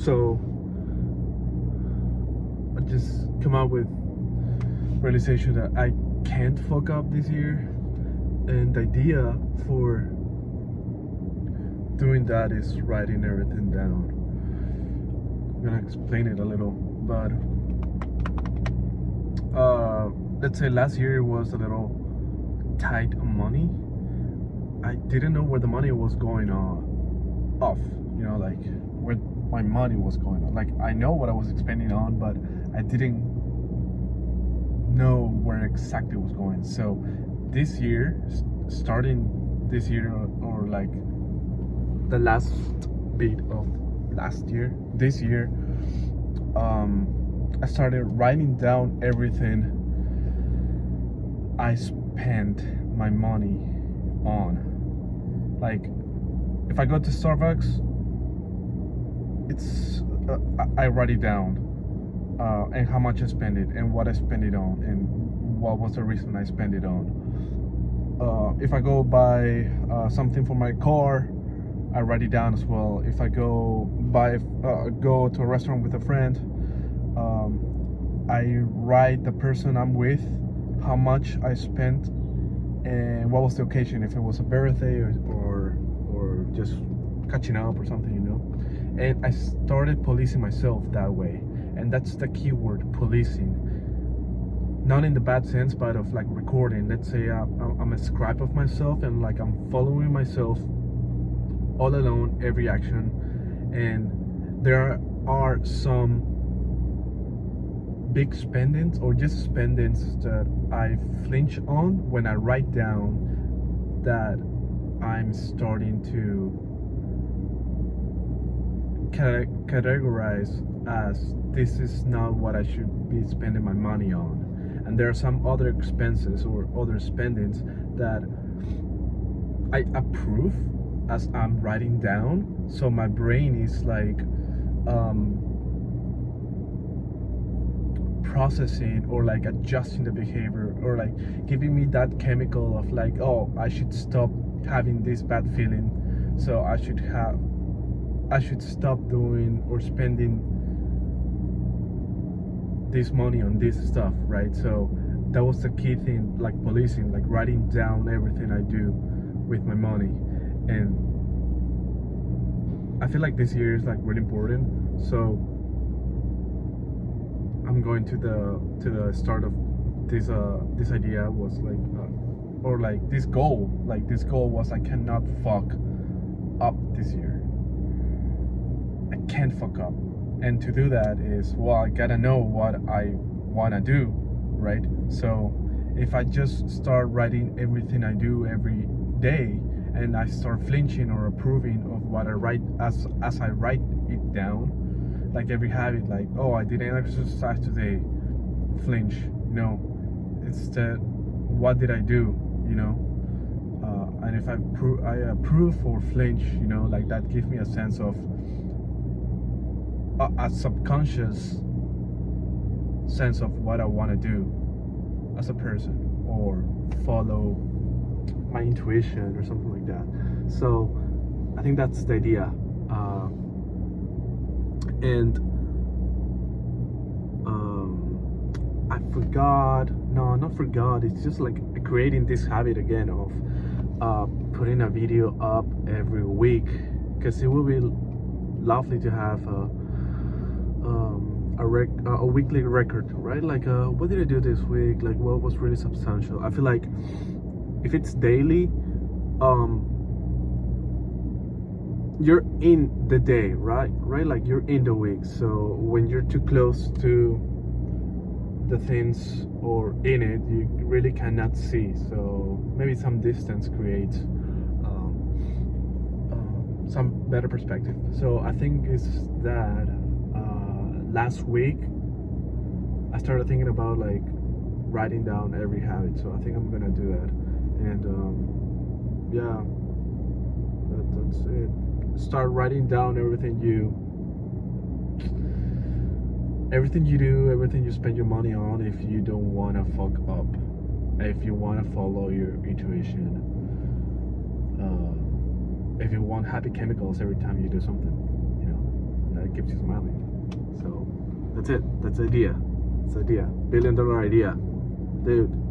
So I just come out with realization that I can't fuck up this year, and the idea for doing that is writing everything down. I'm gonna explain it a little, but let's say last year was a little tight on money. I didn't know where the money was going off, like where my money was going on. Like, I know what I was spending on, but I didn't know where exactly it was going. So this year, starting this year, or like the last bit of last year, this year, I started writing down everything I spent my money on. Like, if I go to Starbucks, it's I write it down, and how much I spend it, and what I spend it on, and what was the reason I spend it on. If I go buy something for my car, I write it down as well. If I go to a restaurant with a friend, I write the person I'm with, how much I spent, and what was the occasion, if it was a birthday or just catching up or something, And I started policing myself that way, and that's the key word, policing. Not in the bad sense, but of like recording. Let's say I'm a scribe of myself, and like I'm following myself all alone, every action, and there are some big spendings or just spendings that I flinch on when I write down that I'm starting to categorize as this is not what I should be spending my money on. And there are some other expenses or other spendings that I approve as I'm writing down, so my brain is like processing or like adjusting the behavior, or like giving me that chemical of like, oh, I should stop having this bad feeling, so I should stop doing or spending this money on this stuff, right? So that was the key thing, like policing, like writing down everything I do with my money. And I feel like this year is like really important, so I'm going to the start of this idea was like or like this goal was I cannot fuck up this year. I can't fuck up, and to do that is, well, I gotta know what I wanna do, right? So if I just start writing everything I do every day, and I start flinching or approving of what I write as I write it down, like every habit, like, oh, I didn't exercise today, flinch. No, instead, what did I do? And if I approve or flinch, like that gives me a sense of a subconscious sense of what I want to do as a person, or follow my intuition or something like that. So I think that's the idea. And I forgot, no, not forgot, it's just like creating this habit again of putting a video up every week, because it will be lovely to have a weekly record, right? Like, what did I do this week? Like, what was really substantial? I feel like if it's daily, you're in the day, right? Like, you're in the week. So when you're too close to the things or in it, you really cannot see. So maybe some distance creates some better perspective. So I think it's that last week I started thinking about like writing down every habit. So I think I'm gonna do that. And yeah, that's it. Start writing down everything you do, everything you spend your money on, if you don't want to fuck up, if you want to follow your intuition, if you want happy chemicals every time you do something, like keeps you smiling. So that's it. That's the idea. It's the idea. $1 billion idea, dude.